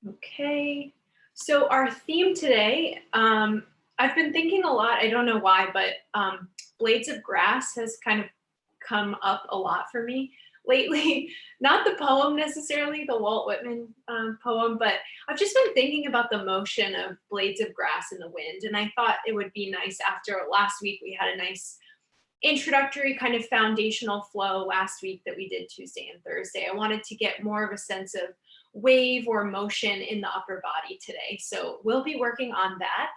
Okay, so our theme today, I've been thinking a lot, I don't know why, but blades of grass has kind of come up a lot for me lately. Not the poem necessarily, the Walt Whitman poem, but I've just been thinking about the motion of blades of grass in the wind. And I thought it would be nice after last week, we had a nice introductory kind of foundational flow last week that we did Tuesday and Thursday. I wanted to get more of a sense of wave or motion in the upper body today. So we'll be working on that.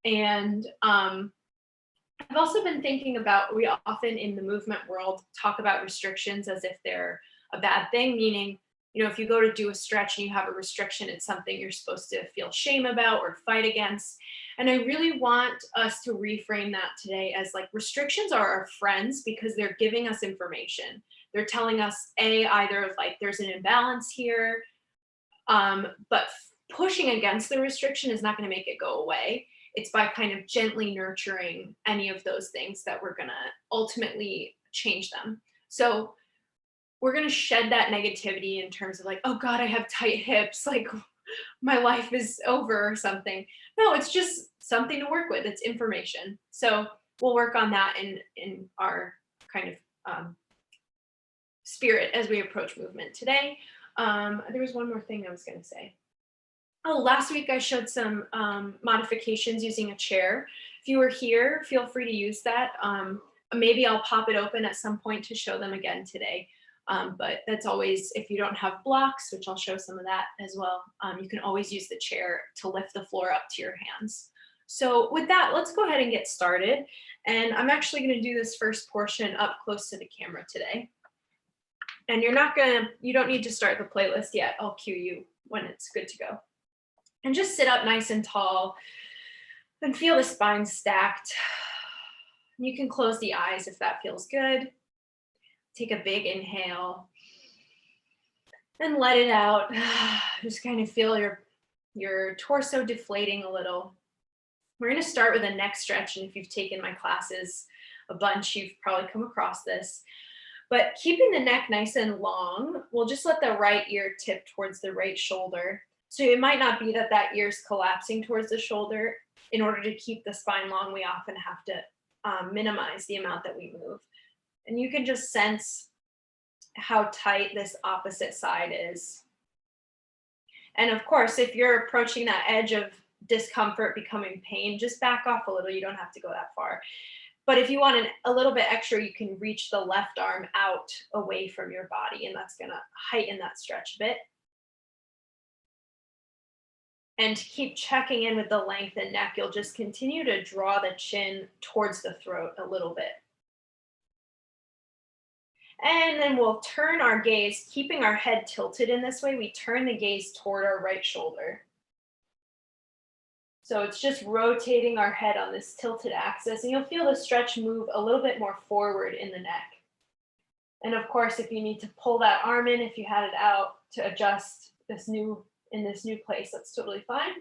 And I've also been thinking about, we often in the movement world talk about restrictions as if they're a bad thing, meaning, if you go to do a stretch and you have a restriction, it's something you're supposed to feel shame about or fight against. And I really want us to reframe that today as like restrictions are our friends because they're giving us information. They're telling us either like there's an imbalance here, but pushing against the restriction is not going to make it go away. It's by kind of gently nurturing any of those things that we're going to ultimately change them. So we're going to shed that negativity in terms of like, oh God, I have tight hips. Like my life is over or something. No, it's just something to work with. It's information. So we'll work on that in our kind of spirit as we approach movement today. There was one more thing I was going to say. Oh, last week I showed some modifications using a chair. If you were here, feel free to use that. Maybe I'll pop it open at some point to show them again today. But that's always, if you don't have blocks, which I'll show some of that as well, you can always use the chair to lift the floor up to your hands. So with that, let's go ahead and get started. And I'm actually going to do this first portion up close to the camera today. And you don't need to start the playlist yet. I'll cue you when it's good to go. And just sit up nice and tall and feel the spine stacked. You can close the eyes if that feels good. Take a big inhale and let it out. Just kind of feel your torso deflating a little. We're going to start with a neck stretch. And if you've taken my classes a bunch, you've probably come across this. But keeping the neck nice and long, we'll just let the right ear tip towards the right shoulder. So it might not be that ear's collapsing towards the shoulder. In order to keep the spine long, we often have to minimize the amount that we move. And you can just sense how tight this opposite side is. And of course, if you're approaching that edge of discomfort becoming pain, just back off a little. You don't have to go that far. But if you want a little bit extra, you can reach the left arm out away from your body, and that's going to heighten that stretch a bit. And keep checking in with the length and neck. You'll just continue to draw the chin towards the throat a little bit. And then we'll turn our gaze, keeping our head tilted in this way, we turn the gaze toward our right shoulder. So it's just rotating our head on this tilted axis, and you'll feel the stretch move a little bit more forward in the neck. And of course, if you need to pull that arm in, if you had it out to adjust in this new place, that's totally fine.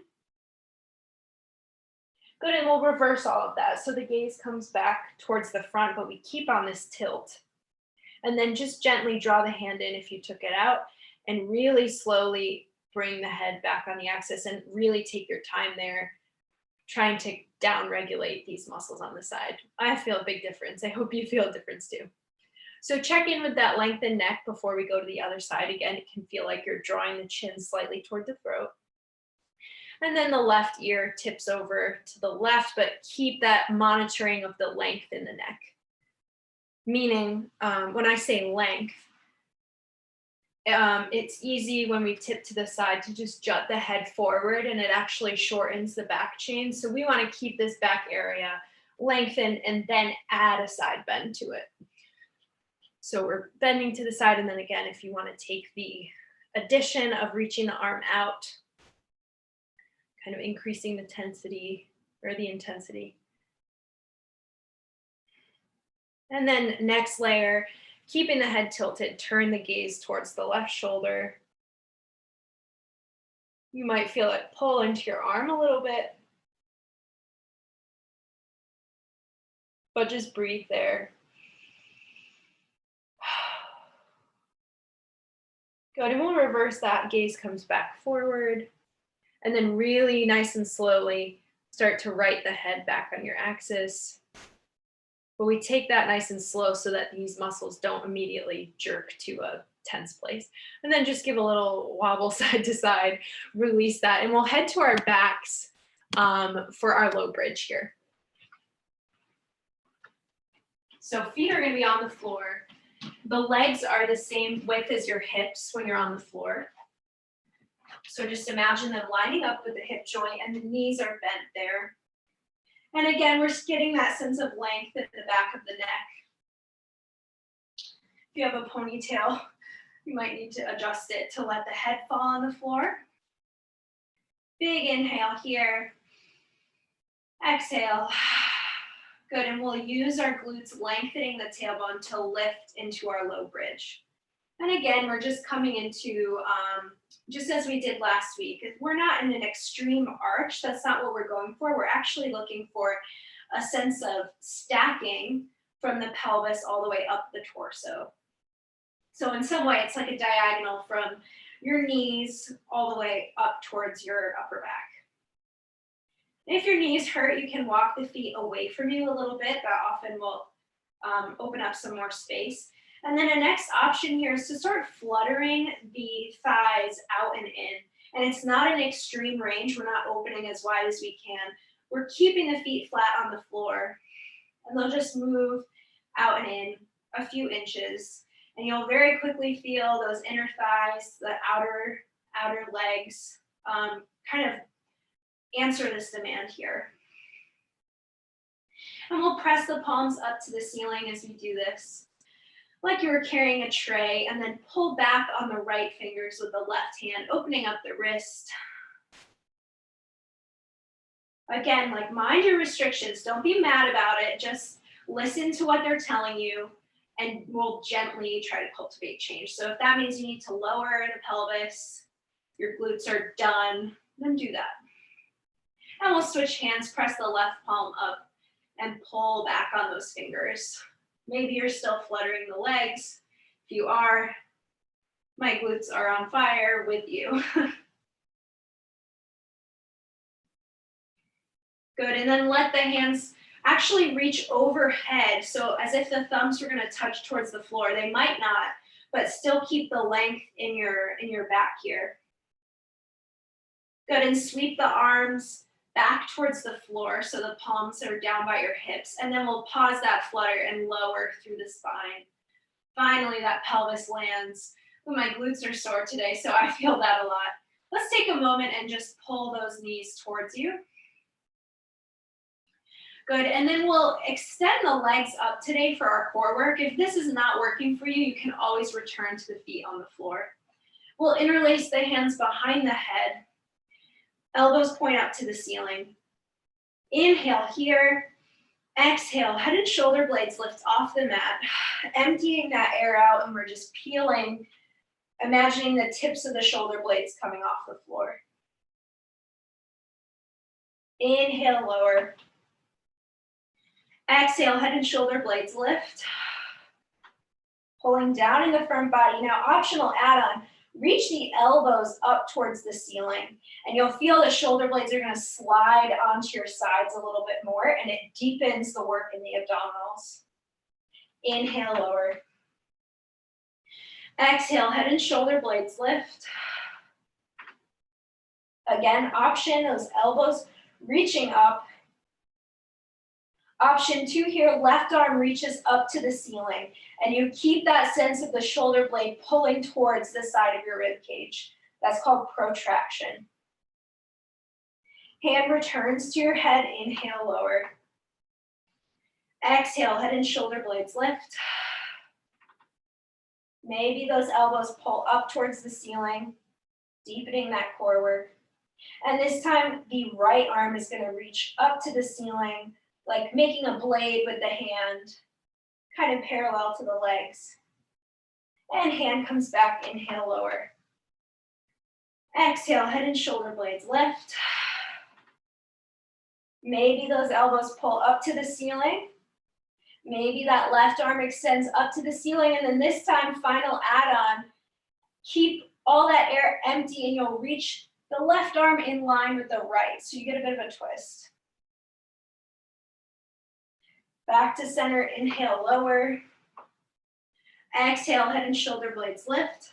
Good, and we'll reverse all of that. So the gaze comes back towards the front, but we keep on this tilt. And then just gently draw the hand in if you took it out, and really slowly bring the head back on the axis and really take your time there, trying to down-regulate these muscles on the side. I feel a big difference. I hope you feel a difference too. So check in with that lengthened neck before we go to the other side. Again, it can feel like you're drawing the chin slightly toward the throat. And then the left ear tips over to the left, but keep that monitoring of the length in the neck. Meaning, when I say length, it's easy when we tip to the side to just jut the head forward, and it actually shortens the back chain. So we want to keep this back area lengthened and then add a side bend to it. So we're bending to the side, and then again, if you want to take the addition of reaching the arm out, kind of increasing the intensity. And then next layer, keeping the head tilted, turn the gaze towards the left shoulder. You might feel it pull into your arm a little bit, but just breathe there. Good, and we'll reverse that. Gaze comes back forward. And then really nice and slowly start to right the head back on your axis. But we take that nice and slow so that these muscles don't immediately jerk to a tense place. And then just give a little wobble side to side, release that. And we'll head to our backs for our low bridge here. So feet are gonna be on the floor. The legs are the same width as your hips when you're on the floor. So just imagine them lining up with the hip joint and the knees are bent there. And again, we're getting that sense of length at the back of the neck. If you have a ponytail, you might need to adjust it to let the head fall on the floor. Big inhale here. Exhale. Good, and we'll use our glutes lengthening the tailbone to lift into our low bridge. And again, we're just coming into, just as we did last week, we're not in an extreme arch. That's not what we're going for. We're actually looking for a sense of stacking from the pelvis all the way up the torso. So in some way, it's like a diagonal from your knees all the way up towards your upper back. If your knees hurt, you can walk the feet away from you a little bit. That often will open up some more space. And then a next option here is to start fluttering the thighs out and in. And it's not an extreme range. We're not opening as wide as we can. We're keeping the feet flat on the floor. And they'll just move out and in a few inches. And you'll very quickly feel those inner thighs, the outer legs, kind of answer this demand here. And we'll press the palms up to the ceiling as we do this, like you were carrying a tray, and then pull back on the right fingers with the left hand, opening up the wrist. Again, like mind your restrictions. Don't be mad about it. Just listen to what they're telling you, and we'll gently try to cultivate change. So if that means you need to lower the pelvis, your glutes are done, then do that. And we'll switch hands, press the left palm up and pull back on those fingers. Maybe you're still fluttering the legs. If you are, my glutes are on fire with you. Good, and then let the hands actually reach overhead. So as if the thumbs were gonna touch towards the floor. They might not, but still keep the length in your back here. Good, and sweep the arms back towards the floor so the palms are down by your hips. And then we'll pause that flutter and lower through the spine. Finally, that pelvis lands. Ooh, my glutes are sore today, so I feel that a lot. Let's take a moment and just pull those knees towards you. Good, and then we'll extend the legs up today for our core work. If this is not working for you, you can always return to the feet on the floor. We'll interlace the hands behind the head. Elbows point up to the ceiling. Inhale here. Exhale, head and shoulder blades lift off the mat, emptying that air out, and we're just peeling, imagining the tips of the shoulder blades coming off the floor. Inhale, lower. Exhale, head and shoulder blades lift. Pulling down in the front body. Now, optional add-on. Reach the elbows up towards the ceiling, and you'll feel the shoulder blades are going to slide onto your sides a little bit more, and it deepens the work in the abdominals. Inhale, lower. Exhale, head and shoulder blades lift. Again, option, those elbows reaching up. Option 2 here, left arm reaches up to the ceiling, and you keep that sense of the shoulder blade pulling towards the side of your rib cage. That's called protraction. Hand returns to your head, inhale, lower. Exhale, head and shoulder blades lift. Maybe those elbows pull up towards the ceiling, deepening that core work. And this time, the right arm is going to reach up to the ceiling, like making a blade with the hand, kind of parallel to the legs. And hand comes back, inhale, lower. Exhale, head and shoulder blades lift. Maybe those elbows pull up to the ceiling. Maybe that left arm extends up to the ceiling, and then this time, final add-on, keep all that air empty and you'll reach the left arm in line with the right, so you get a bit of a twist. Back to center, inhale, lower. Exhale, head and shoulder blades lift.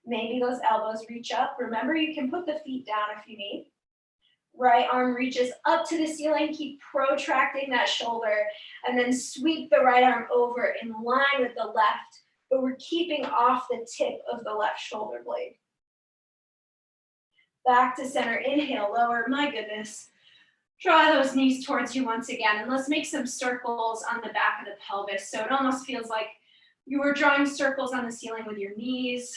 Maybe those elbows reach up. Remember, you can put the feet down if you need. Right arm reaches up to the ceiling, keep protracting that shoulder, and then sweep the right arm over in line with the left, but we're keeping off the tip of the left shoulder blade. Back to center, inhale, lower, my goodness. Draw those knees towards you once again, and let's make some circles on the back of the pelvis. So it almost feels like you were drawing circles on the ceiling with your knees,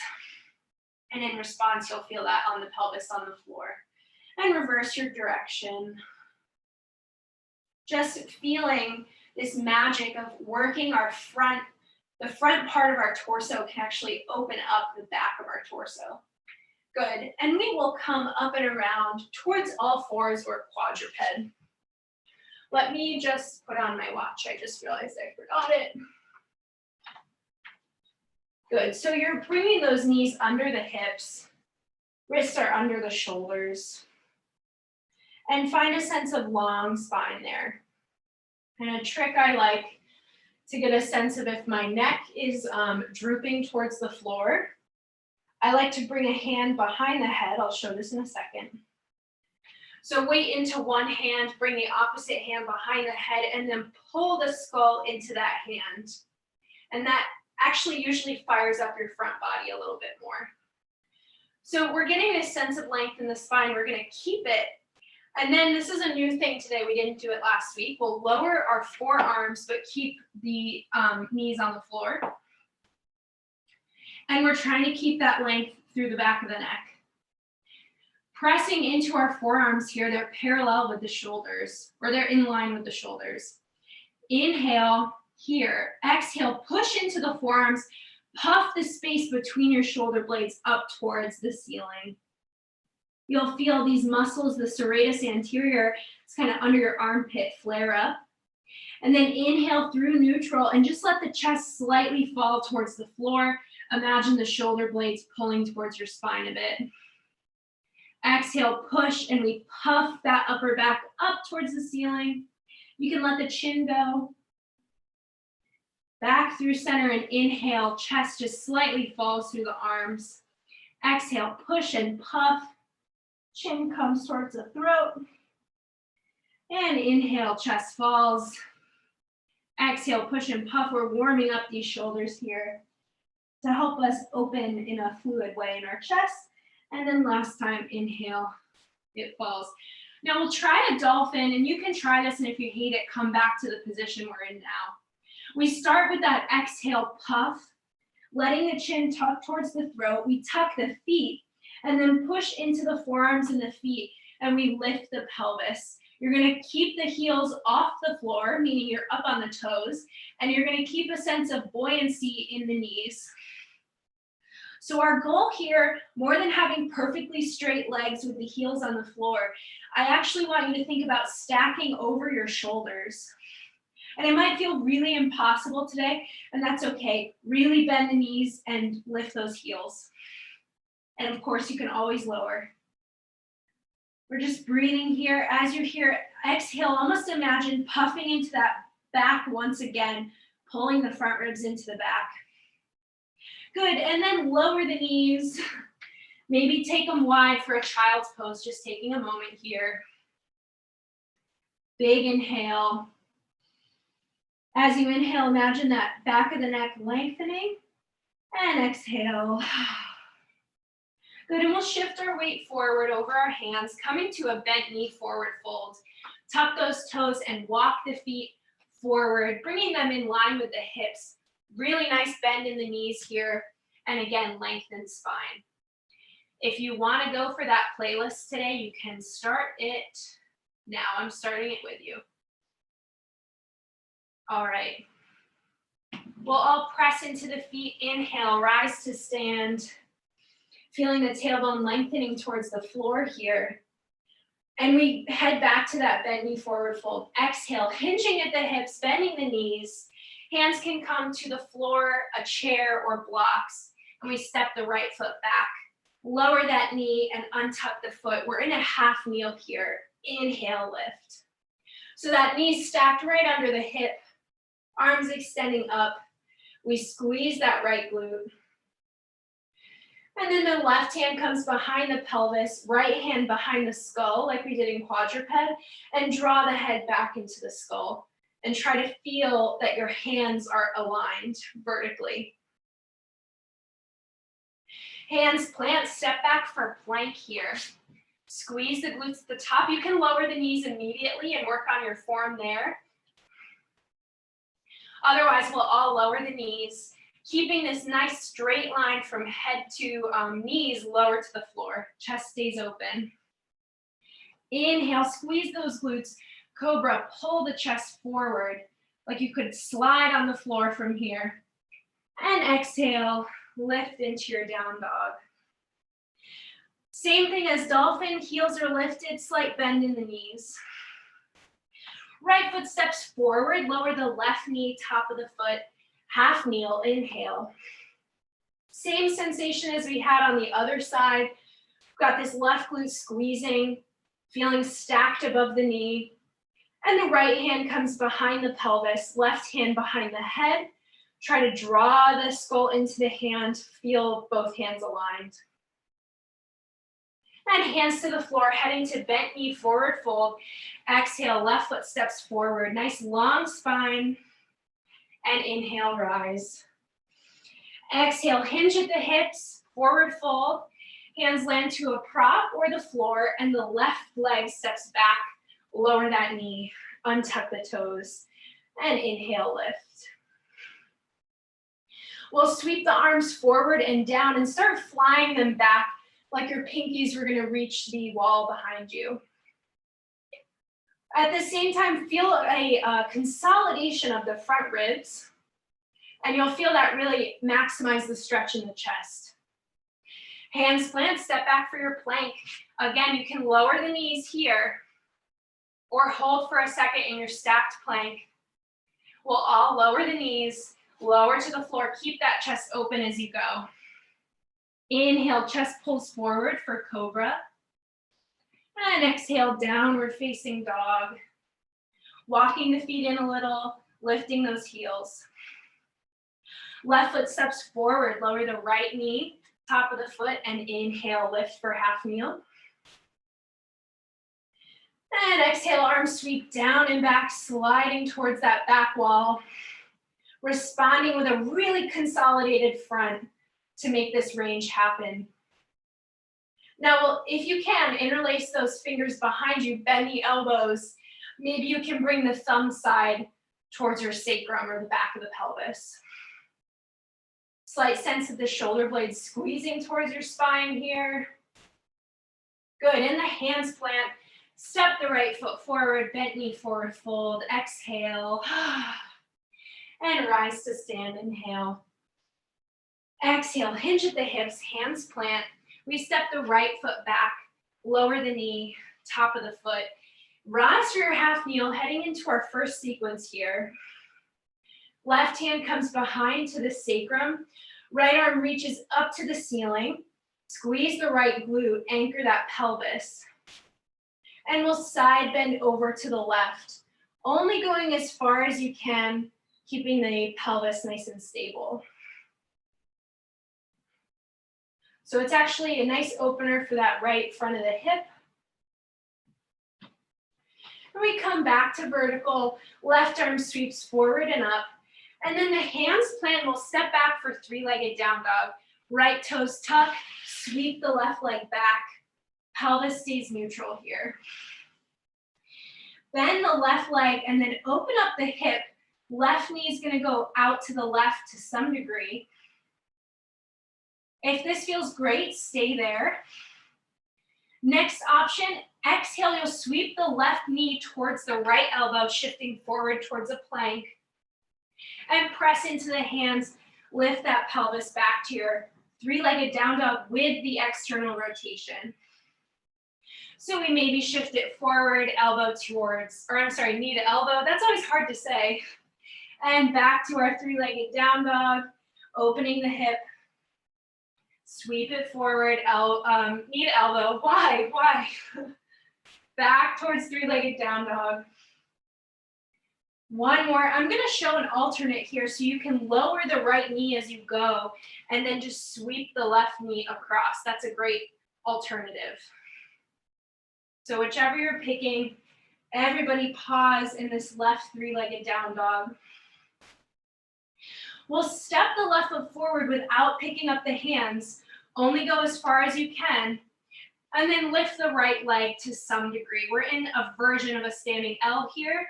and in response, you'll feel that on the pelvis on the floor. And reverse your direction. Just feeling this magic of working our front, the front part of our torso can actually open up the back of our torso. Good, and we will come up and around towards all fours or quadruped. Let me just put on my watch. I just realized I forgot it. Good, so you're bringing those knees under the hips, wrists are under the shoulders, and find a sense of long spine there. And a trick I like to get a sense of if my neck is drooping towards the floor, I like to bring a hand behind the head. I'll show this in a second. So weight into one hand, bring the opposite hand behind the head, and then pull the skull into that hand. And that actually usually fires up your front body a little bit more. So we're getting this sense of length in the spine. We're going to keep it. And then this is a new thing today. We didn't do it last week. We'll lower our forearms, but keep the knees on the floor. And we're trying to keep that length through the back of the neck. Pressing into our forearms here, they're parallel with the shoulders, or they're in line with the shoulders. Inhale here. Exhale, push into the forearms. Puff the space between your shoulder blades up towards the ceiling. You'll feel these muscles, the serratus anterior, it's kind of under your armpit, flare up. And then inhale through neutral and just let the chest slightly fall towards the floor. Imagine the shoulder blades pulling towards your spine a bit. Exhale, push, and we puff that upper back up towards the ceiling. You can let the chin go. Back through center and inhale, chest just slightly falls through the arms. Exhale, push and puff. Chin comes towards the throat. And inhale, chest falls. Exhale, push and puff. We're warming up these shoulders here to help us open in a fluid way in our chest. And then last time, inhale, it falls. Now we'll try a dolphin, and you can try this, and if you hate it, come back to the position we're in now. We start with that exhale puff, letting the chin tuck towards the throat. We tuck the feet and then push into the forearms and the feet, and we lift the pelvis. You're gonna keep the heels off the floor, meaning you're up on the toes, and you're gonna keep a sense of buoyancy in the knees. So our goal here, more than having perfectly straight legs with the heels on the floor, I actually want you to think about stacking over your shoulders. And it might feel really impossible today, and that's okay. Really bend the knees and lift those heels. And of course, you can always lower. We're just breathing here. As you're here, exhale, almost imagine puffing into that back once again, pulling the front ribs into the back. Good, and then lower the knees. Maybe take them wide for a child's pose, just taking a moment here. Big inhale. As you inhale, imagine that back of the neck lengthening, and exhale. Good, and we'll shift our weight forward over our hands, coming to a bent knee forward fold. Tuck those toes and walk the feet forward, bringing them in line with the hips. Really nice bend in the knees here, and again, lengthen spine. If you want to go for that playlist today, you can start it now. I'm starting it with you. All right. We'll all press into the feet. Inhale, rise to stand. Feeling the tailbone lengthening towards the floor here. And we head back to that bent knee forward fold. Exhale, hinging at the hips, bending the knees. Hands can come to the floor, a chair, or blocks. And we step the right foot back. Lower that knee and untuck the foot. We're in a half kneel here. Inhale, lift. So that knee stacked right under the hip, arms extending up. We squeeze that right glute. And then the left hand comes behind the pelvis, right hand behind the skull, like we did in quadruped, and draw the head back into the skull. And try to feel that your hands are aligned vertically. Hands plant, step back for plank here. Squeeze the glutes at the top. You can lower the knees immediately and work on your form there. Otherwise, we'll all lower the knees, keeping this nice straight line from head to knees lower to the floor. Chest stays open. Inhale, squeeze those glutes. Cobra, pull the chest forward like you could slide on the floor from here. And exhale, lift into your down dog. Same thing as dolphin, heels are lifted, slight bend in the knees. Right foot steps forward, lower the left knee, top of the foot, half kneel, inhale. Same sensation as we had on the other side. We've got this left glute squeezing, feeling stacked above the knee. And the right hand comes behind the pelvis, left hand behind the head. Try to draw the skull into the hand, feel both hands aligned. And hands to the floor, heading to bent knee, forward fold. Exhale, left foot steps forward. Nice long spine. And inhale, rise. Exhale, hinge at the hips, forward fold. Hands land to a prop or the floor, and the left leg steps back. Lower that knee, untuck the toes, and inhale, lift. We'll sweep the arms forward and down and start flying them back like your pinkies were gonna reach the wall behind you. At the same time, feel a consolidation of the front ribs, and you'll feel that really maximize the stretch in the chest. Hands plant, step back for your plank. Again, you can lower the knees here, or hold for a second in your stacked plank. We'll all lower the knees, lower to the floor. Keep that chest open as you go. Inhale, chest pulls forward for cobra. And exhale, downward facing dog. Walking the feet in a little, lifting those heels. Left foot steps forward, lower the right knee, top of the foot, and inhale, lift for half kneel. And exhale, arms sweep down and back, sliding towards that back wall. Responding with a really consolidated front to make this range happen. Now, if you can, interlace those fingers behind you, bend the elbows. Maybe you can bring the thumb side towards your sacrum or the back of the pelvis. Slight sense of the shoulder blades squeezing towards your spine here. Good, in the hands plant. Step the right foot forward, bent knee forward fold, exhale. And rise to stand, inhale. Exhale, hinge at the hips, hands plant. We step the right foot back, lower the knee, top of the foot. Rise for your half kneel, heading into our first sequence here. Left hand comes behind to the sacrum. Right arm reaches up to the ceiling. Squeeze the right glute, anchor that pelvis. And we'll side bend over to the left, only going as far as you can, keeping the pelvis nice and stable. So it's actually a nice opener for that right front of the hip. And we come back to vertical, left arm sweeps forward and up. And then the hands plant, we'll step back for three-legged down dog. Right toes tuck, sweep the left leg back. Pelvis stays neutral here. Bend the left leg and then open up the hip. Left knee is gonna go out to the left to some degree. If this feels great, stay there. Next option, exhale, you'll sweep the left knee towards the right elbow, shifting forward towards a plank. And press into the hands, lift that pelvis back to your three-legged down dog with the external rotation. So we maybe shift it forward, elbow towards, or I'm sorry, knee to elbow. That's always hard to say. And back to our three-legged down dog, opening the hip. Sweep it forward, knee to elbow. Why? Back towards three-legged down dog. One more. I'm going to show an alternate here so you can lower the right knee as you go and then just sweep the left knee across. That's a great alternative. So whichever you're picking, everybody pause in this left three-legged down dog. We'll step the left foot forward without picking up the hands. Only go as far as you can. And then lift the right leg to some degree. We're in a version of a standing L here.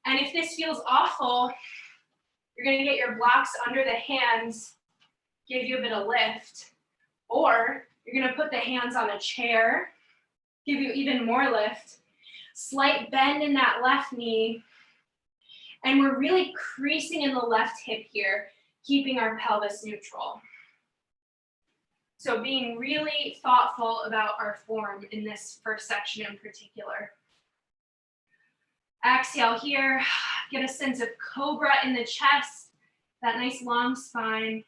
And if this feels awful, you're going to get your blocks under the hands, give you a bit of lift. Or you're going to put the hands on a chair, give you even more lift. Slight bend in that left knee. And we're really creasing in the left hip here, keeping our pelvis neutral. So being really thoughtful about our form in this first section in particular. Exhale here, get a sense of cobra in the chest, that nice long spine.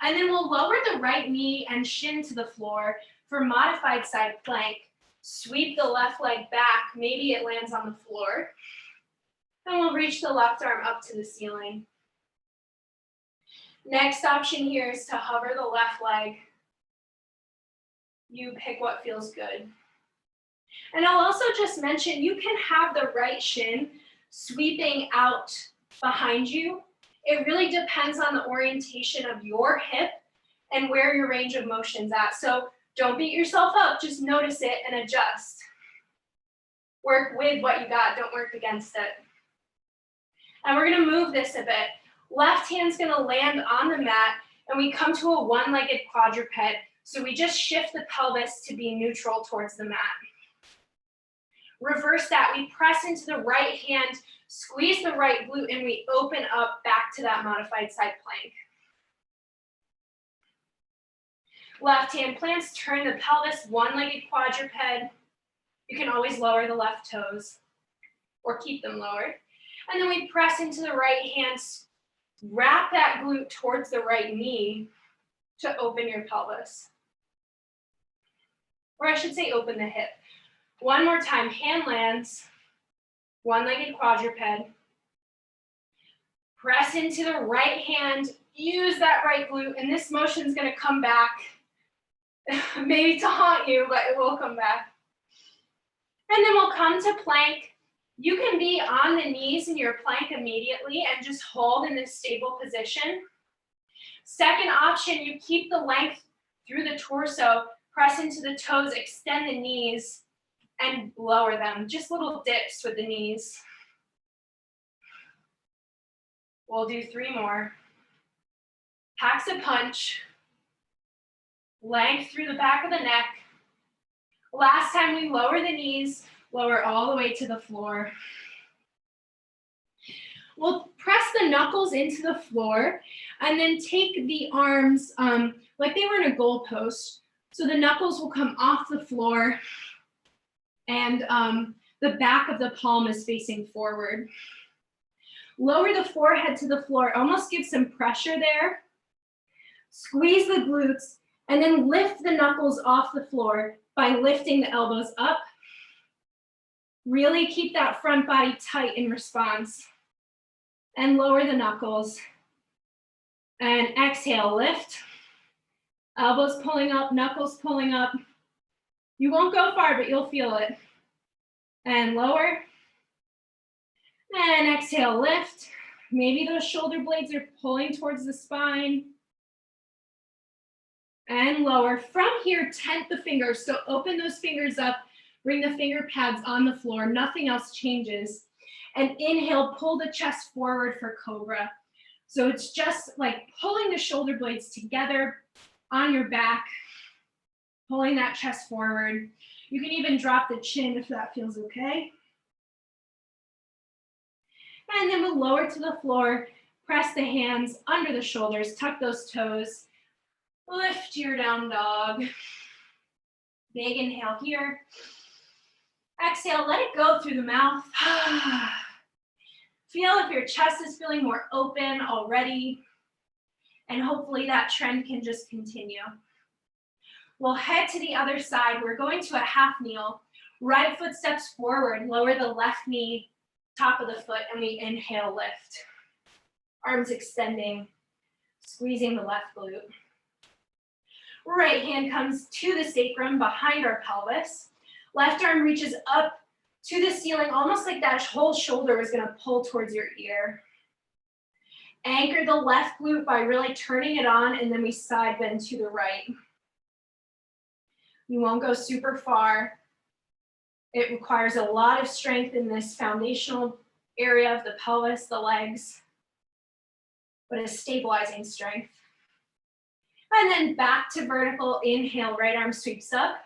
And then we'll lower the right knee and shin to the floor for modified side plank. Sweep the left leg back, maybe it lands on the floor. And we'll reach the left arm up to the ceiling. Next option here is to hover the left leg. You pick what feels good. And I'll also just mention, you can have the right shin sweeping out behind you. It really depends on the orientation of your hip and where your range of motion's at. So don't beat yourself up, just notice it and adjust. Work with what you got, don't work against it. And we're gonna move this a bit. Left hand's gonna land on the mat and we come to a one-legged quadruped. So we just shift the pelvis to be neutral towards the mat. Reverse that, we press into the right hand, squeeze the right glute, and we open up back to that modified side plank. Left hand plants, turn the pelvis, one-legged quadruped. You can always lower the left toes or keep them lowered. And then we press into the right hand, wrap that glute towards the right knee to open your pelvis. Or I should say open the hip. One more time, hand lands, one-legged quadruped. Press into the right hand, use that right glute, and this motion is gonna come back, maybe to haunt you, but it will come back. And then we'll come to plank. You can be on the knees in your plank immediately and just hold in this stable position. Second option, you keep the length through the torso, press into the toes, extend the knees, and lower them, just little dips with the knees. We'll do 3 more. Packs a punch, length through the back of the neck. Last time we lower the knees, lower all the way to the floor. We'll press the knuckles into the floor and then take the arms like they were in a goalpost. So the knuckles will come off the floor and the back of the palm is facing forward. Lower the forehead to the floor, almost give some pressure there. Squeeze the glutes and then lift the knuckles off the floor by lifting the elbows up. Really keep that front body tight in response. And lower the knuckles. And exhale, lift. Elbows pulling up, knuckles pulling up. You won't go far, but you'll feel it. And lower. And exhale, lift. Maybe those shoulder blades are pulling towards the spine. And lower. From here, tent the fingers. So open those fingers up. Bring the finger pads on the floor. Nothing else changes. And inhale, pull the chest forward for cobra. So it's just like pulling the shoulder blades together on your back, pulling that chest forward. You can even drop the chin if that feels okay. And then we'll lower to the floor, press the hands under the shoulders, tuck those toes, lift your down dog. Big inhale here. Exhale, let it go through the mouth. Feel if your chest is feeling more open already. And hopefully that trend can just continue. We'll head to the other side. We're going to a half kneel. Right foot steps forward, lower the left knee, top of the foot, and we inhale, lift. Arms extending, squeezing the left glute. Right hand comes to the sacrum behind our pelvis. Left arm reaches up to the ceiling, almost like that whole shoulder is gonna pull towards your ear. Anchor the left glute by really turning it on, and then we side bend to the right. You won't go super far. It requires a lot of strength in this foundational area of the pelvis, the legs, but a stabilizing strength. And then back to vertical, inhale, right arm sweeps up.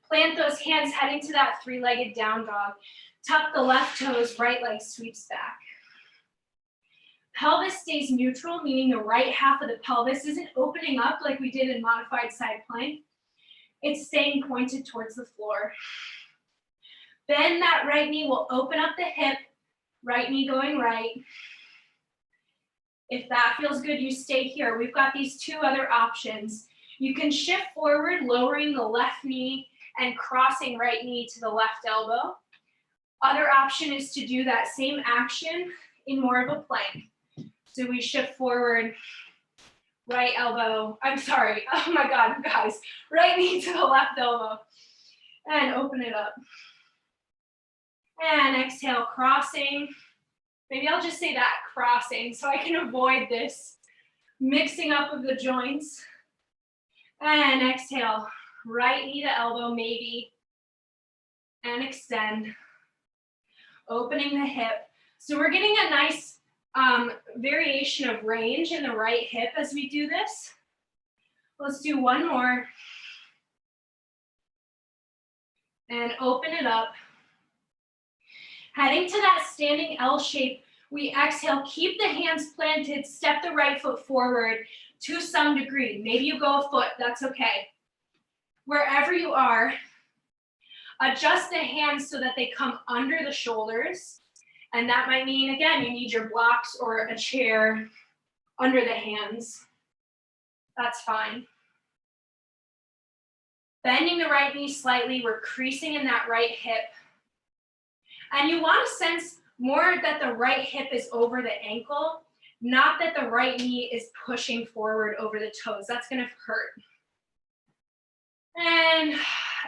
Plant those hands heading to that three-legged down dog. Tuck the left toes, right leg sweeps back. Pelvis stays neutral, meaning the right half of the pelvis isn't opening up like we did in modified side plank. It's staying pointed towards the floor. Bend that right knee, will open up the hip, right knee going right. If that feels good, you stay here. We've got these two other options. You can shift forward, lowering the left knee and crossing right knee to the left elbow. Other option is to do that same action in more of a plank. So we shift forward, right elbow, oh my God, guys. Right knee to the left elbow and open it up. And exhale, crossing. Maybe I'll just say that, crossing, so I can avoid this mixing up of the joints. And exhale, right knee to elbow maybe, and extend, opening the hip. So we're getting a nice variation of range in the right hip as we do this. Let's do one more. And open it up. Heading to that standing L shape, we exhale, keep the hands planted, step the right foot forward to some degree. Maybe you go a foot, that's okay. Wherever you are, adjust the hands so that they come under the shoulders. And that might mean, again, you need your blocks or a chair under the hands. That's fine. Bending the right knee slightly, we're creasing in that right hip. And you want to sense more that the right hip is over the ankle, not that the right knee is pushing forward over the toes. That's going to hurt. And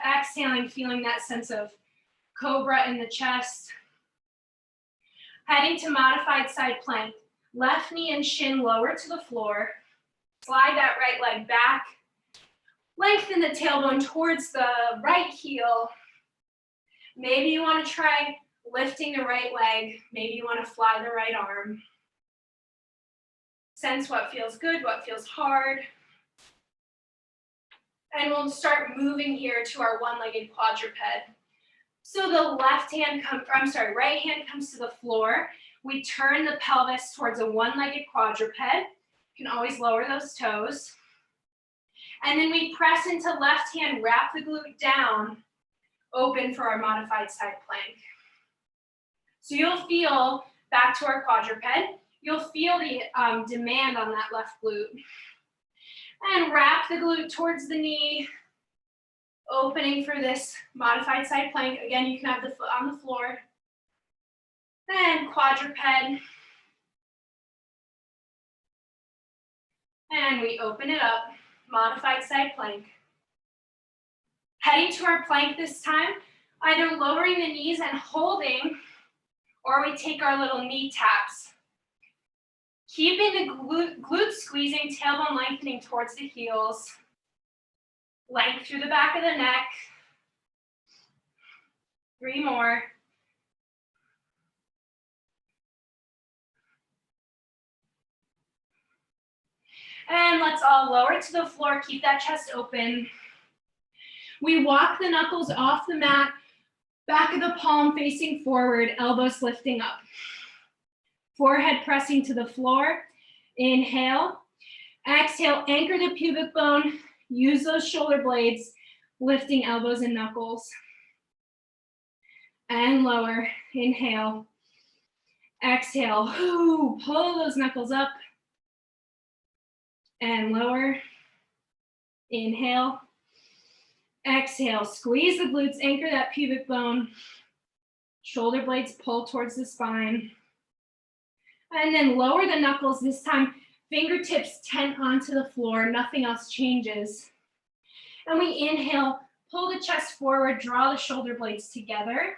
exhaling, feeling that sense of cobra in the chest. Heading to modified side plank. Left knee and shin lower to the floor. Slide that right leg back. Lengthen the tailbone towards the right heel. Maybe you want to try lifting the right leg. Maybe you want to fly the right arm. Sense what feels good, what feels hard. And we'll start moving here to our one-legged quadruped. So the right hand comes to the floor. We turn the pelvis towards a one-legged quadruped. You can always lower those toes. And then we press into left hand, wrap the glute down, open for our modified side plank. So you'll feel, back to our quadruped, you'll feel the demand on that left glute. And wrap the glute towards the knee, opening for this modified side plank. Again, you can have the foot on the floor. Then quadruped. And we open it up, modified side plank. Heading to our plank this time, either lowering the knees and holding, or we take our little knee taps. Keeping the glute squeezing, tailbone lengthening towards the heels. Length through the back of the neck. 3 more. And let's all lower to the floor, keep that chest open. We walk the knuckles off the mat, back of the palm facing forward, elbows lifting up. Forehead pressing to the floor. Inhale. Exhale, anchor the pubic bone. Use those shoulder blades, lifting elbows and knuckles. And lower. Inhale. Exhale. Pull those knuckles up. and lower. Inhale. Exhale, squeeze the glutes, anchor that pubic bone. Shoulder blades pull towards the spine. And then lower the knuckles. This time, fingertips tent onto the floor. Nothing else changes. And we inhale, pull the chest forward, draw the shoulder blades together.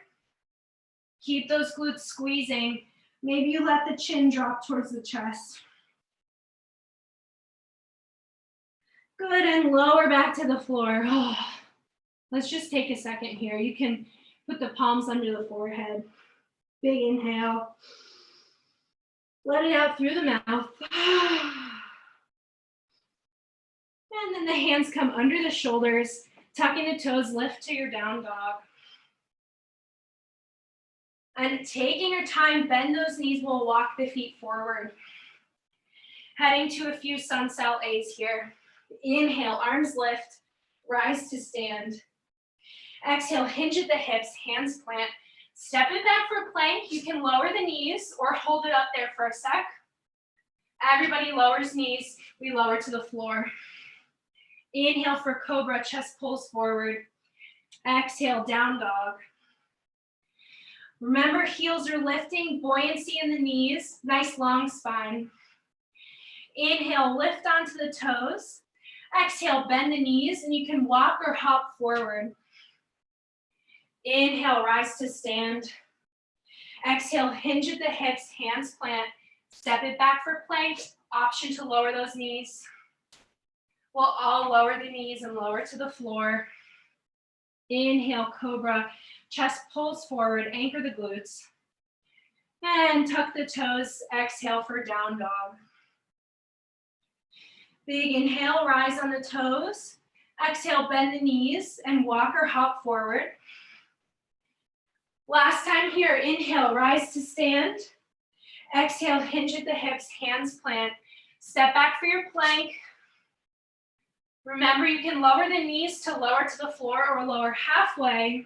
Keep those glutes squeezing. Maybe you let the chin drop towards the chest. Good, and lower back to the floor. Oh. Let's just take a second here. You can put the palms under the forehead. Big inhale. Let it out through the mouth. And then the hands come under the shoulders. Tucking the toes, lift to your down dog. And taking your time, bend those knees. We'll walk the feet forward. Heading to a few sunset A's here. Inhale, arms lift, rise to stand. Exhale, hinge at the hips, hands plant. Step it back for plank. You can lower the knees or hold it up there for a sec. Everybody lowers knees. We lower to the floor. Inhale for cobra, chest pulls forward. Exhale, down dog. Remember, heels are lifting, buoyancy in the knees, nice long spine. Inhale, lift onto the toes. Exhale, bend the knees, and you can walk or hop forward. Inhale, rise to stand. Exhale, hinge at the hips, hands plant. Step it back for plank. Option to lower those knees. We'll all lower the knees and lower to the floor. Inhale, cobra. Chest pulls forward, anchor the glutes. And tuck the toes. Exhale for down dog. Big inhale, rise on the toes. Exhale, bend the knees and walk or hop forward. Last time here, inhale, rise to stand. Exhale, hinge at the hips, hands plant. Step back for your plank. Remember, you can lower the knees to lower to the floor or lower halfway.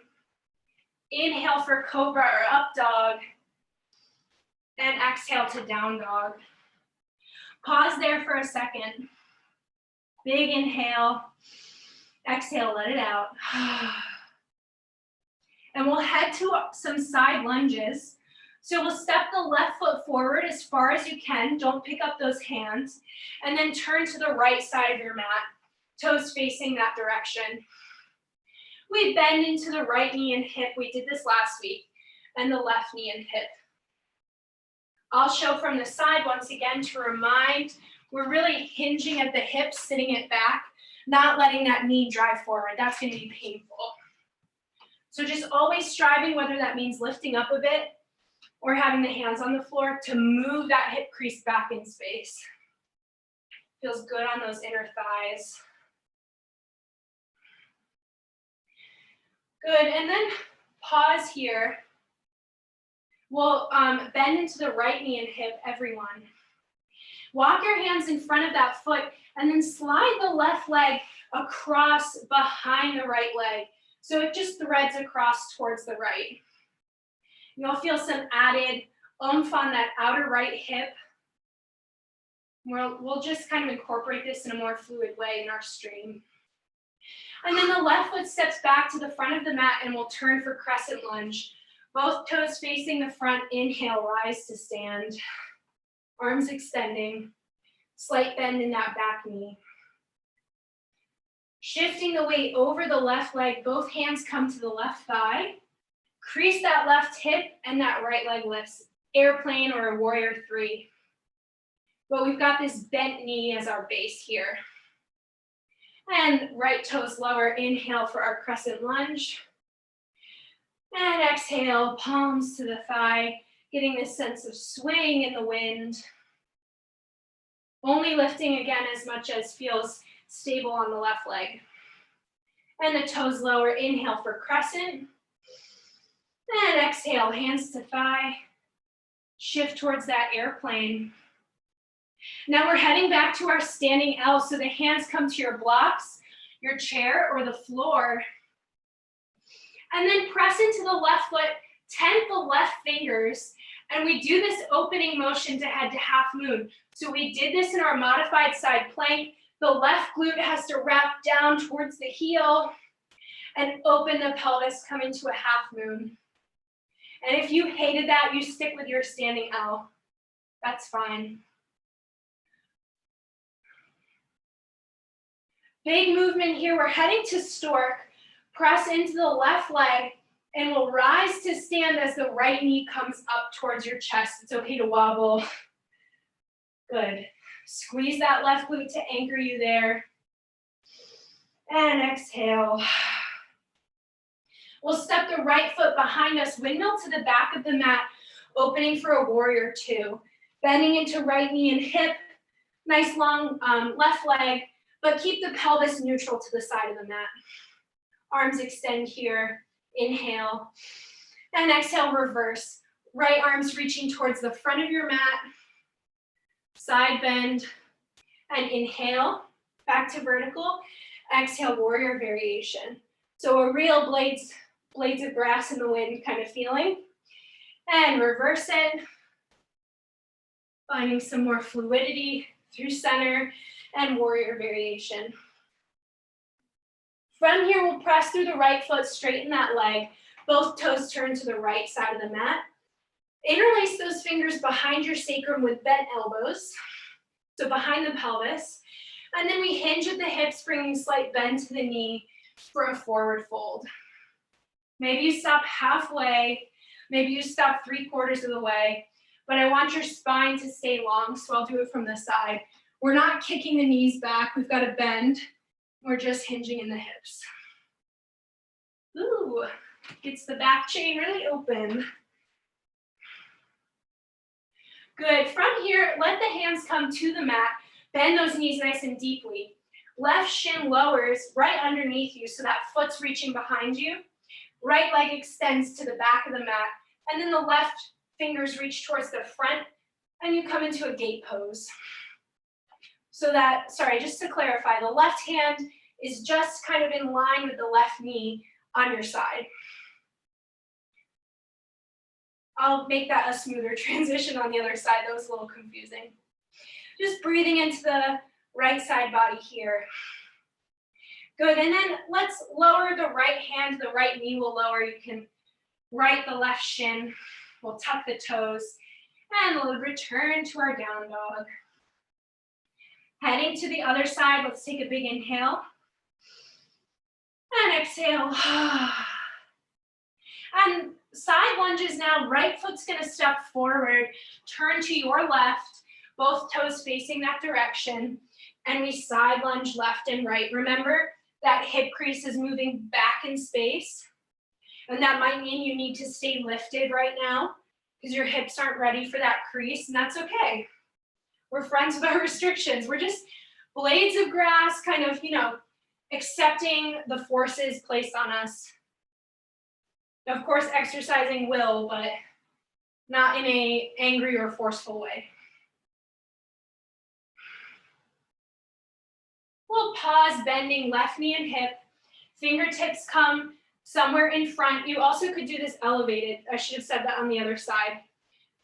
Inhale for cobra or up dog. And exhale to down dog. Pause there for a second. Big inhale. Exhale, let it out. And we'll head to some side lunges. So we'll step the left foot forward as far as you can. Don't pick up those hands. And then turn to the right side of your mat. Toes facing that direction. We bend into the right knee and hip. We did this last week. And the left knee and hip. I'll show from the side once again to remind we're really hinging at the hips, sitting it back, not letting that knee drive forward. That's going to be painful. So just always striving, whether that means lifting up a bit or having the hands on the floor, to move that hip crease back in space. Feels good on those inner thighs. Good, and then pause here. We'll bend into the right knee and hip, everyone. Walk your hands in front of that foot and then slide the left leg across behind the right leg. So it just threads across towards the right. You'll feel some added oomph on that outer right hip. We'll just kind of incorporate this in a more fluid way in our stream. And then the left foot steps back to the front of the mat and we'll turn for crescent lunge. Both toes facing the front. Inhale, rise to stand. Arms extending. Slight bend in that back knee. Shifting the weight over the left leg, both hands come to the left thigh. Crease that left hip and that right leg lifts. Airplane or a warrior three. But we've got this bent knee as our base here. And right toes lower. Inhale for our crescent lunge. And exhale, palms to the thigh, getting this sense of swing in the wind. Only lifting again as much as feels stable on the left leg. And the toes lower. Inhale for crescent. And exhale, hands to thigh. Shift towards that airplane. Now we're heading back to our standing L. So the hands come to your blocks, your chair, or the floor. And then press into the left foot, tent the left fingers, and we do this opening motion to head to half moon. So we did this in our modified side plank. The left glute has to wrap down towards the heel and open the pelvis, come into a half moon. And if you hated that, you stick with your standing L. That's fine. Big movement here. We're heading to stork. Press into the left leg, and we'll rise to stand as the right knee comes up towards your chest. It's okay to wobble. Good. Squeeze that left glute to anchor you there. And exhale. We'll step the right foot behind us, windmill to the back of the mat, opening for a warrior two. Bending into right knee and hip. Nice long left leg, but keep the pelvis neutral to the side of the mat. Arms extend here. Inhale. And exhale, reverse. Right arms reaching towards the front of your mat. Side bend. And inhale, back to vertical. Exhale, warrior variation. So a real blades of grass in the wind kind of feeling. And reverse it. Finding some more fluidity through center and warrior variation. From here, we'll press through the right foot, straighten that leg. Both toes turn to the right side of the mat. Interlace those fingers behind your sacrum with bent elbows. So behind the pelvis. And then we hinge at the hips, bringing slight bend to the knee for a forward fold. Maybe you stop halfway. Maybe you stop 3/4 of the way. But I want your spine to stay long, so I'll do it from the side. We're not kicking the knees back. We've got to bend. We're just hinging in the hips. Ooh, gets the back chain really open. Good. From here, let the hands come to the mat. Bend those knees nice and deeply. Left shin lowers right underneath you, so that foot's reaching behind you. Right leg extends to the back of the mat, and then the left fingers reach towards the front, and you come into a gate pose. So that, sorry, just to clarify, the left hand is just kind of in line with the left knee on your side. I'll make that a smoother transition on the other side. That was a little confusing. Just breathing into the right side body here. Good, and then let's lower the right hand, the right knee will lower. You can right the left shin. We'll tuck the toes, and we'll return to our down dog. Heading to the other side, let's take a big inhale. And exhale. And side lunges now, right foot's gonna step forward, turn to your left, both toes facing that direction, and we side lunge left and right. Remember, that hip crease is moving back in space, and that might mean you need to stay lifted right now because your hips aren't ready for that crease, and that's okay. We're friends with our restrictions. We're just blades of grass, kind of, accepting the forces placed on us. Of course, exercising will, but not in an angry or forceful way. We'll pause, bending left knee and hip. Fingertips come somewhere in front. You also could do this elevated. I should have said that on the other side.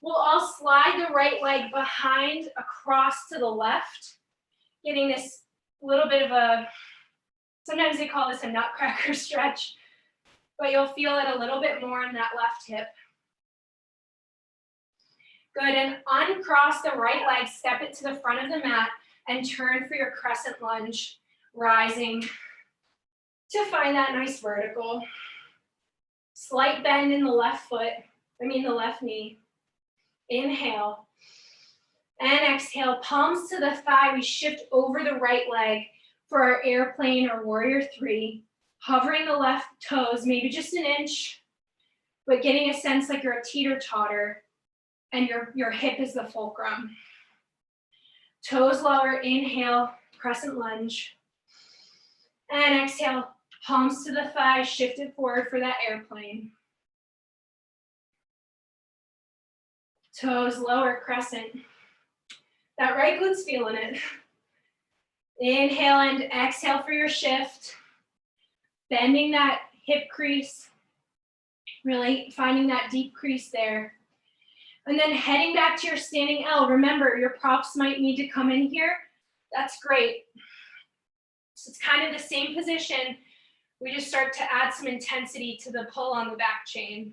We'll all slide the right leg behind across to the left, getting this little bit of a, sometimes they call this a nutcracker stretch, but you'll feel it a little bit more in that left hip. Good, and uncross the right leg, step it to the front of the mat, and turn for your crescent lunge, rising to find that nice vertical. Slight bend in the left foot, the left knee. Inhale, and exhale, palms to the thigh. We shift over the right leg for our airplane or warrior three, hovering the left toes, maybe just an inch, but getting a sense like you're a teeter-totter and your hip is the fulcrum. Toes lower, inhale, crescent lunge. And exhale, palms to the thighs, shift it forward for that airplane. Toes lower, crescent. That right glute's feeling it. Inhale and exhale for your shift. Bending that hip crease. Really finding that deep crease there. And then heading back to your standing L. Remember, your props might need to come in here. That's great. So it's kind of the same position. We just start to add some intensity to the pull on the back chain.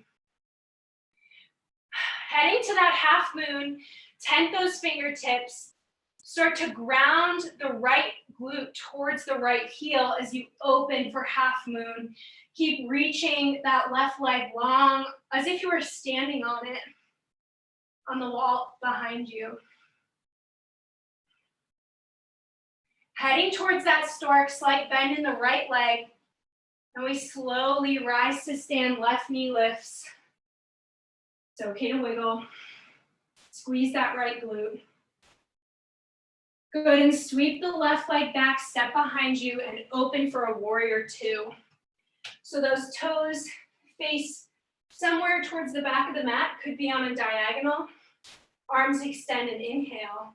Heading to that half moon, tent those fingertips. Start to ground the right glute towards the right heel as you open for half moon. Keep reaching that left leg long as if you were standing on it, on the wall behind you. Heading towards that stork, slight bend in the right leg. And we slowly rise to stand, left knee lifts. It's okay to wiggle. Squeeze that right glute. Good, and sweep the left leg back, step behind you, and open for a warrior two. So those toes face somewhere towards the back of the mat, could be on a diagonal. Arms extend and inhale.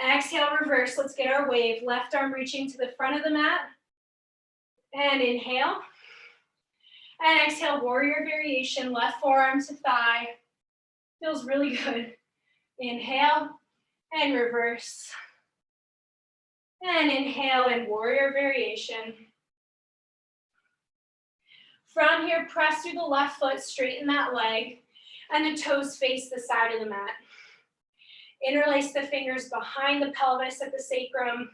Exhale, reverse. Let's get our wave. Left arm reaching to the front of the mat. And inhale. And exhale, warrior variation. Left forearm to thigh. Feels really good. Inhale and reverse. And inhale and warrior variation. From here, press through the left foot, straighten that leg, and the toes face the side of the mat. Interlace the fingers behind the pelvis at the sacrum,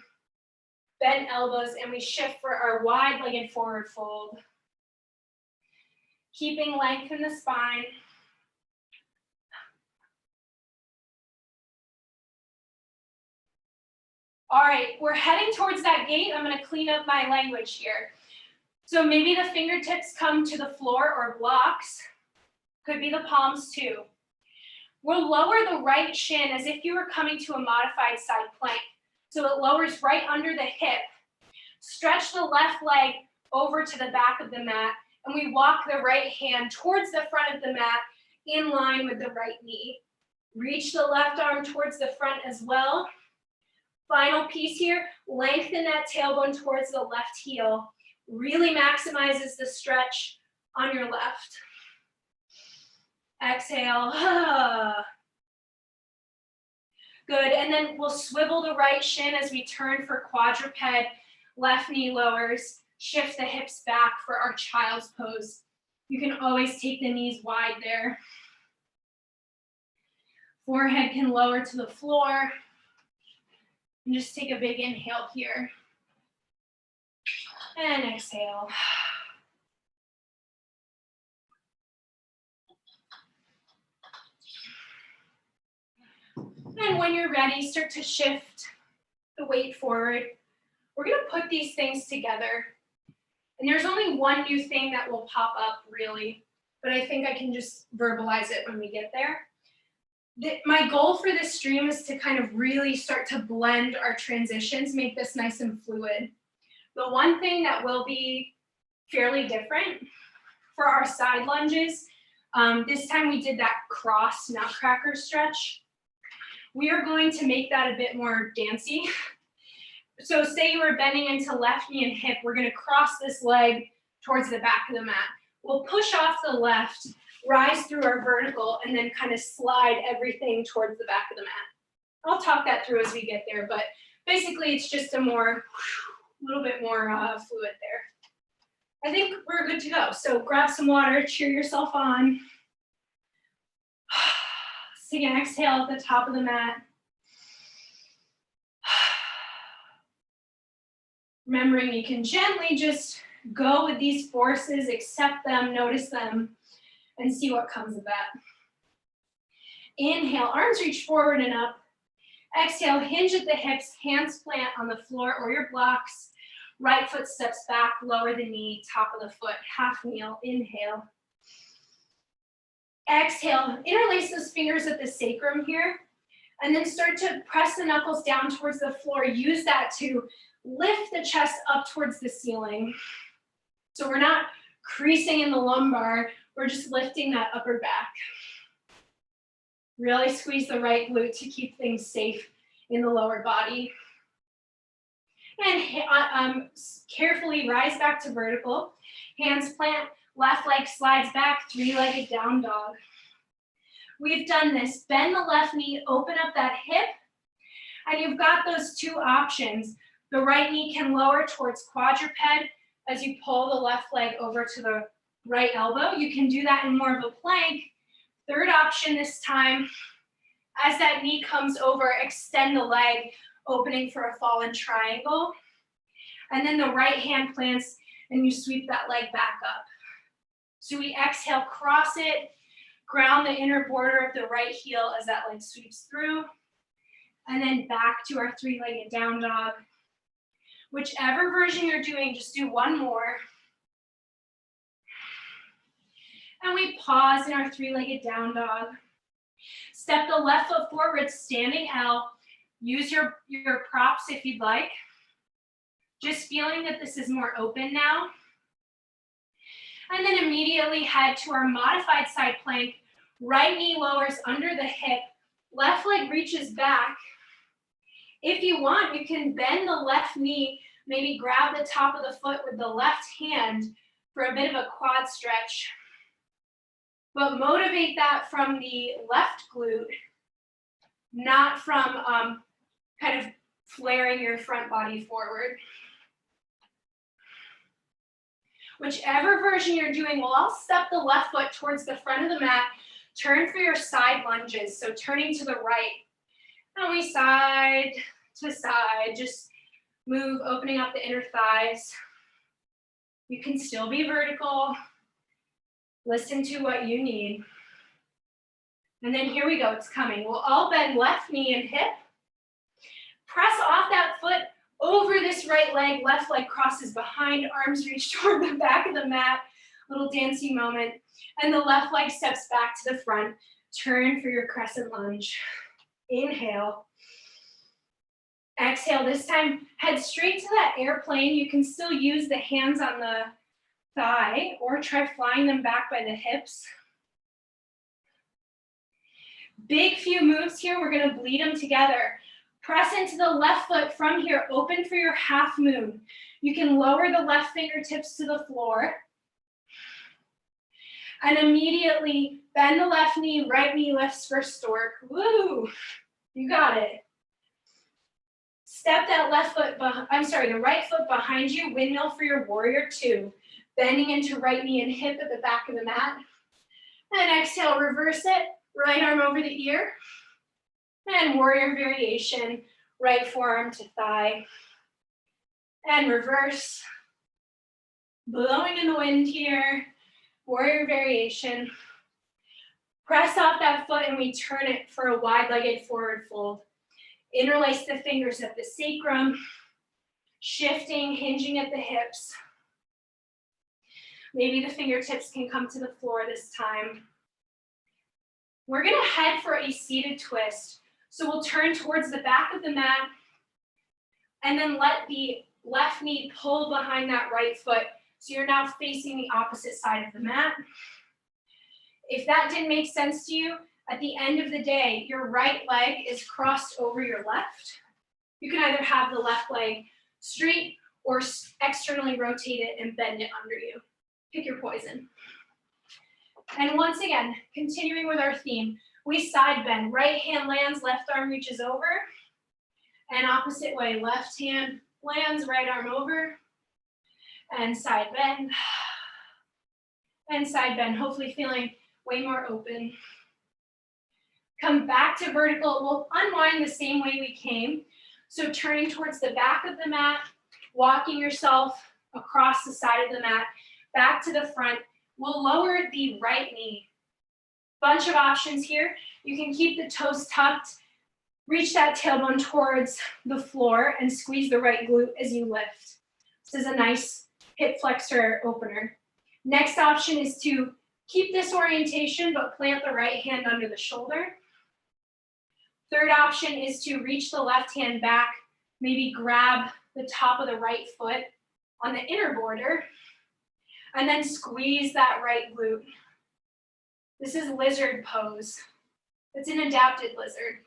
bend elbows, and we shift for our wide-legged forward fold. Keeping length in the spine. All right, we're heading towards that gate. I'm gonna clean up my language here. So maybe the fingertips come to the floor or blocks. Could be the palms too. We'll lower the right shin as if you were coming to a modified side plank. So it lowers right under the hip. Stretch the left leg over to the back of the mat, and we walk the right hand towards the front of the mat in line with the right knee. Reach the left arm towards the front as well. Final piece here, lengthen that tailbone towards the left heel. Really maximizes the stretch on your left. Exhale. Good, and then we'll swivel the right shin as we turn for quadruped. Left knee lowers. Shift the hips back for our child's pose. You can always take the knees wide there. Forehead can lower to the floor. And just take a big inhale here. And exhale. And when you're ready, start to shift the weight forward. We're gonna put these things together. And there's only one new thing that will pop up really, but I think I can just verbalize it when we get there. My goal for this stream is to kind of really start to blend our transitions, make this nice and fluid. The one thing that will be fairly different for our side lunges, this time we did that cross nutcracker stretch. We are going to make that a bit more dancey. So say you were bending into left knee and hip, we're gonna cross this leg towards the back of the mat. We'll push off the left, rise through our vertical, and then kind of slide everything towards the back of the mat. I'll talk that through as we get there, but basically it's just a little bit more fluid there. I think we're good to go. So grab some water, cheer yourself on. Take an exhale at the top of the mat. Remembering you can gently just go with these forces, accept them, notice them, and see what comes of that. Inhale, arms reach forward and up. Exhale, hinge at the hips, hands plant on the floor or your blocks. Right foot steps back, lower the knee, top of the foot, half kneel, inhale. Exhale, interlace those fingers at the sacrum here, and then start to press the knuckles down towards the floor. Use that to lift the chest up towards the ceiling. So we're not creasing in the lumbar, we're just lifting that upper back. Really squeeze the right glute to keep things safe in the lower body. And carefully rise back to vertical. Hands plant, left leg slides back, three-legged down dog. We've done this. Bend the left knee, open up that hip, and you've got those two options. The right knee can lower towards quadruped as you pull the left leg over to the right elbow. You can do that in more of a plank. Third option this time, as that knee comes over, extend the leg, opening for a fallen triangle. And then the right hand plants and you sweep that leg back up. So we exhale, cross it, ground the inner border of the right heel as that leg sweeps through. And then back to our three-legged down dog. Whichever version you're doing, just do one more. And we pause in our three-legged down dog. Step the left foot forward, standing L. Use your props if you'd like. Just feeling that this is more open now. And then immediately head to our modified side plank. Right knee lowers under the hip. Left leg reaches back. If you want, you can bend the left knee, maybe grab the top of the foot with the left hand for a bit of a quad stretch. But motivate that from the left glute, not from kind of flaring your front body forward. Whichever version you're doing, we'll all step the left foot towards the front of the mat. Turn for your side lunges, so turning to the right. And we side to side, just move, opening up the inner thighs. You can still be vertical. Listen to what you need. And then here we go, it's coming. We'll all bend left knee and hip. Press off that foot over this right leg, left leg crosses behind, arms reach toward the back of the mat, little dancing moment. And the left leg steps back to the front. Turn for your crescent lunge. Inhale. Exhale, this time head straight to that airplane. You can still use the hands on the thigh or try flying them back by the hips. Big few moves here, we're gonna bleed them together. Press into the left foot from here, open for your half moon. You can lower the left fingertips to the floor. And immediately bend the left knee, right knee lifts for stork. Woo, you got it. Step that the right foot behind you, windmill for your warrior two. Bending into right knee and hip at the back of the mat. And exhale, reverse it, right arm over the ear. And warrior variation, right forearm to thigh. And reverse. Blowing in the wind here. Warrior variation. Press off that foot and we turn it for a wide-legged forward fold. Interlace the fingers at the sacrum. Shifting, hinging at the hips. Maybe the fingertips can come to the floor this time. We're gonna head for a seated twist. So we'll turn towards the back of the mat and then let the left knee pull behind that right foot. So you're now facing the opposite side of the mat. If that didn't make sense to you, at the end of the day, your right leg is crossed over your left. You can either have the left leg straight or externally rotate it and bend it under you. Pick your poison. And once again, continuing with our theme, we side bend. Right hand lands, left arm reaches over. And opposite way, left hand lands, right arm over. And side bend. And side bend, hopefully feeling way more open. Come back to vertical. We'll unwind the same way we came. So turning towards the back of the mat, walking yourself across the side of the mat, back to the front. We'll lower the right knee. Bunch of options here. You can keep the toes tucked, reach that tailbone towards the floor and squeeze the right glute as you lift. This is a nice hip flexor opener. Next option is to keep this orientation, but plant the right hand under the shoulder. Third option is to reach the left hand back, maybe grab the top of the right foot on the inner border, and then squeeze that right glute. This is lizard pose. It's an adapted lizard.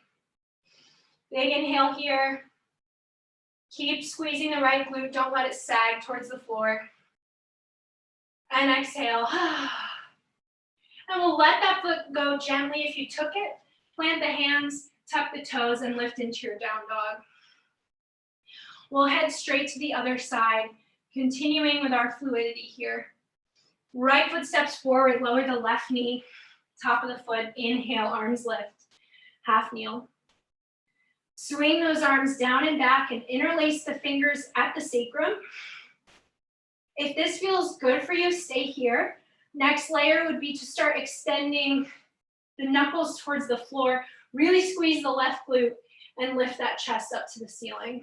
Big inhale here. Keep squeezing the right glute. Don't let it sag towards the floor. And exhale. And we'll let that foot go gently if you took it. Plant the hands, tuck the toes, and lift into your down dog. We'll head straight to the other side, continuing with our fluidity here. Right foot steps forward, lower the left knee, top of the foot, inhale, arms lift, half kneel. Swing those arms down and back and interlace the fingers at the sacrum. If this feels good for you, stay here. Next layer would be to start extending the knuckles towards the floor. Really squeeze the left glute and lift that chest up to the ceiling.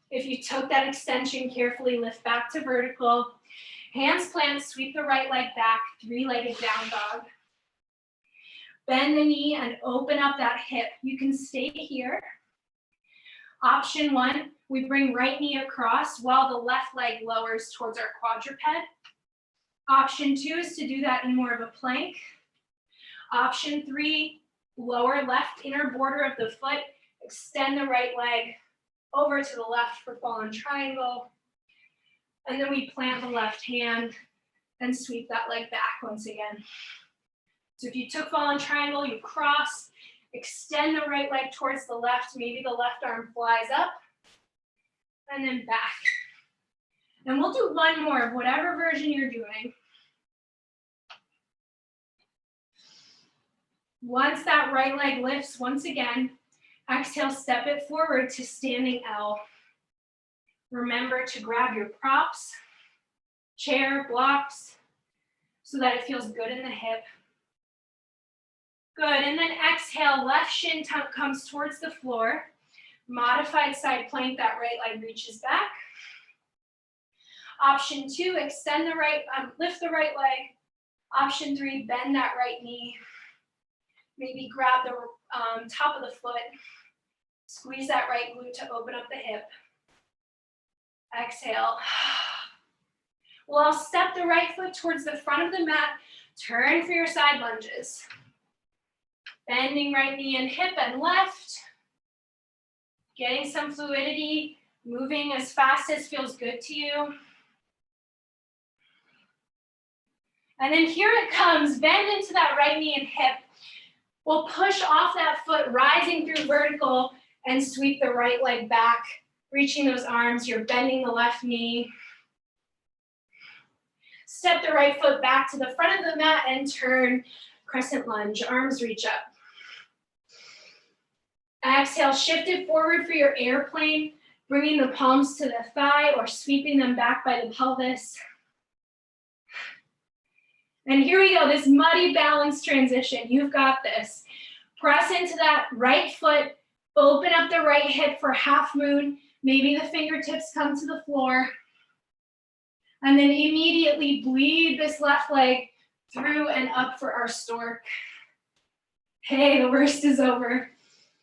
If you took that extension, carefully lift back to vertical. Hands plant, sweep the right leg back, three-legged down dog. Bend the knee and open up that hip. You can stay here. Option one, we bring right knee across while the left leg lowers towards our quadruped. Option two is to do that in more of a plank. Option three, lower left inner border of the foot, extend the right leg over to the left for fallen triangle. And then we plant the left hand and sweep that leg back once again. So if you took fallen triangle, you cross, extend the right leg towards the left, maybe the left arm flies up, and then back. And we'll do one more of whatever version you're doing. Once that right leg lifts, once again, exhale, step it forward to standing L. Remember to grab your props, chair, blocks, so that it feels good in the hip. Good, and then exhale, left shin comes towards the floor. Modified side plank, that right leg reaches back. Option two, extend the right, lift the right leg. Option three, bend that right knee. Maybe grab the top of the foot. Squeeze that right glute to open up the hip. Exhale. Well, I'll step the right foot towards the front of the mat. Turn for your side lunges. Bending right knee and hip and left. Getting some fluidity, moving as fast as feels good to you. And then here it comes, bend into that right knee and hip. We'll push off that foot, rising through vertical, and sweep the right leg back, reaching those arms. You're bending the left knee. Step the right foot back to the front of the mat and turn, crescent lunge, arms reach up. Exhale, shift it forward for your airplane, bringing the palms to the thigh or sweeping them back by the pelvis. And here we go, this muddy balance transition. You've got this. Press into that right foot, open up the right hip for half moon. Maybe the fingertips come to the floor. And then immediately bleed this left leg through and up for our stork. Hey, the worst is over.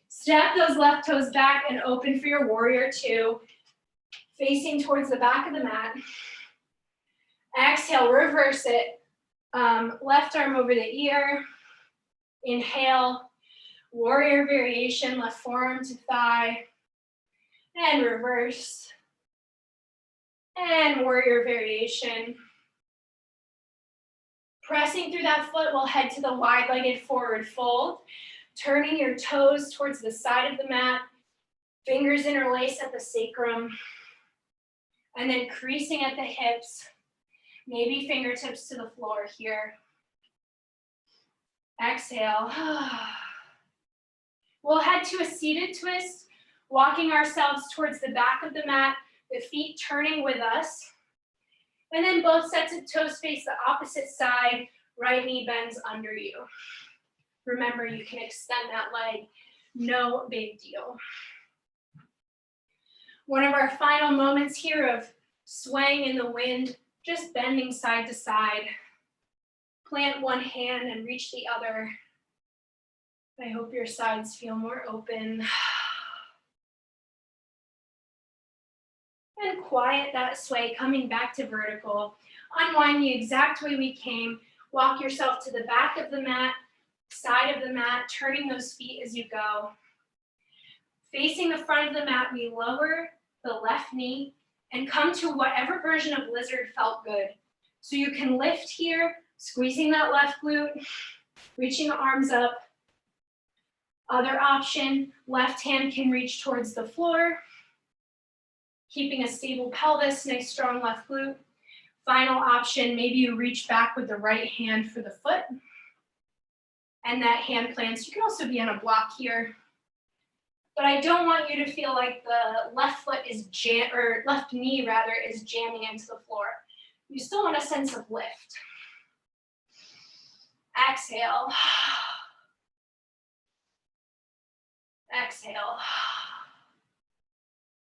Step those left toes back and open for your warrior two, facing towards the back of the mat. Exhale, reverse it. Left arm over the ear. Inhale, warrior variation, left forearm to thigh. And reverse. And warrior variation. Pressing through that foot, we'll head to the wide-legged forward fold. Turning your toes towards the side of the mat. Fingers interlace at the sacrum. And then creasing at the hips. Maybe fingertips to the floor here. Exhale. We'll head to a seated twist, walking ourselves towards the back of the mat, the feet turning with us. And then both sets of toes face the opposite side, right knee bends under you. Remember, you can extend that leg, no big deal. One of our final moments here of swaying in the wind, just bending side to side. Plant one hand and reach the other. I hope your sides feel more open. And quiet that sway, coming back to vertical. Unwind the exact way we came. Walk yourself to the back of the mat, side of the mat, turning those feet as you go. Facing the front of the mat, we lower the left knee and come to whatever version of lizard felt good. So you can lift here, squeezing that left glute, reaching the arms up. Other option, left hand can reach towards the floor, keeping a stable pelvis, nice strong left glute. Final option, maybe you reach back with the right hand for the foot, and that hand plants. You can also be on a block here. But I don't want you to feel like the left foot is left knee rather is jamming into the floor. You still want a sense of lift. Exhale. Exhale.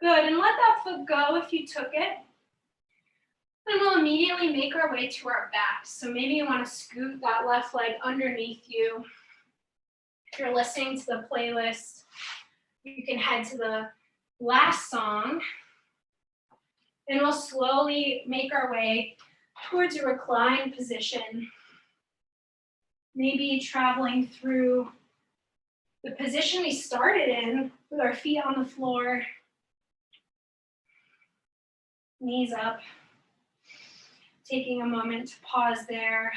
Good, and let that foot go if you took it. And we'll immediately make our way to our back. So maybe you want to scoot that left leg underneath you. If you're listening to the playlist, you can head to the last song, and we'll slowly make our way towards a reclined position. Maybe traveling through the position we started in with our feet on the floor, knees up, taking a moment to pause there.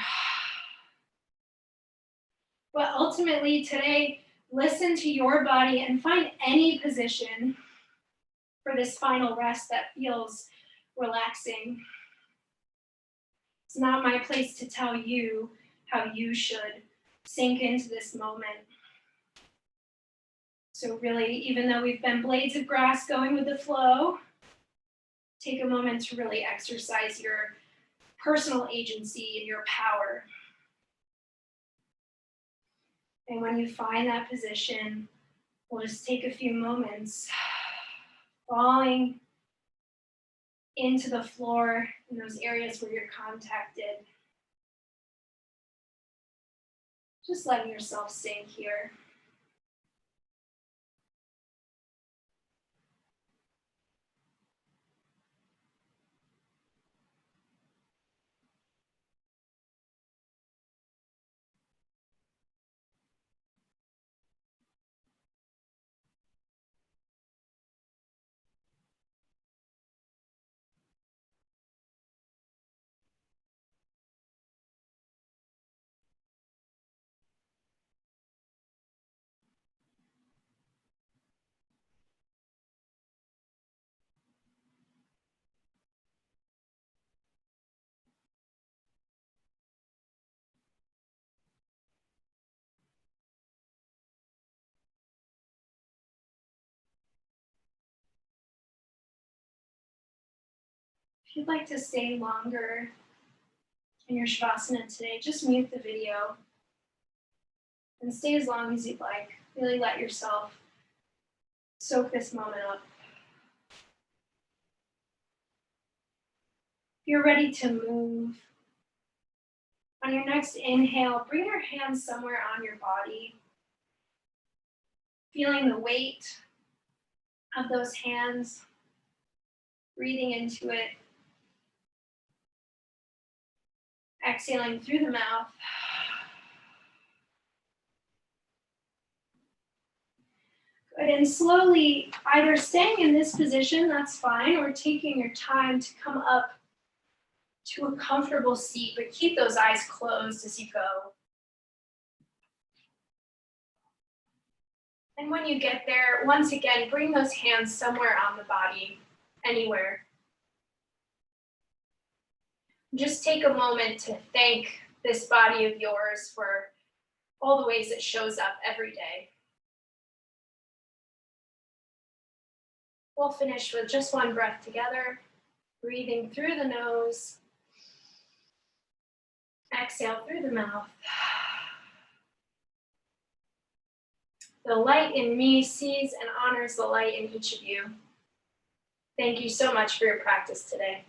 But ultimately today, listen to your body and find any position for this final rest that feels relaxing. It's not my place to tell you how you should sink into this moment. So really, even though we've been blades of grass going with the flow, take a moment to really exercise your personal agency and your power. And when you find that position, we'll just take a few moments, falling into the floor in those areas where you're contacted. Just letting yourself sink here. If you'd like to stay longer in your Shavasana today, just mute the video and stay as long as you'd like. Really let yourself soak this moment up. If you're ready to move, on your next inhale, bring your hands somewhere on your body, feeling the weight of those hands, breathing into it. Exhaling through the mouth. Good, and slowly either staying in this position, that's fine, or taking your time to come up to a comfortable seat, but keep those eyes closed as you go. And when you get there, once again, bring those hands somewhere on the body, anywhere. Just take a moment to thank this body of yours for all the ways it shows up every day. We'll finish with just one breath together, breathing through the nose. Exhale through the mouth. The light in me sees and honors the light in each of you. Thank you so much for your practice today.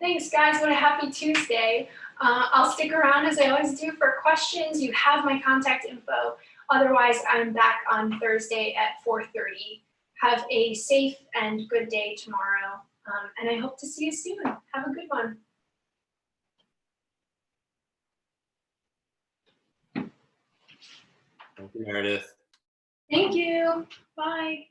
Thanks, guys. What a happy Tuesday. I'll stick around as I always do for questions. You have my contact info. Otherwise, I'm back on Thursday at 4:30. Have a safe and good day tomorrow. And I hope to see you soon. Have a good one. Thank you, Meredith. Thank you. Bye.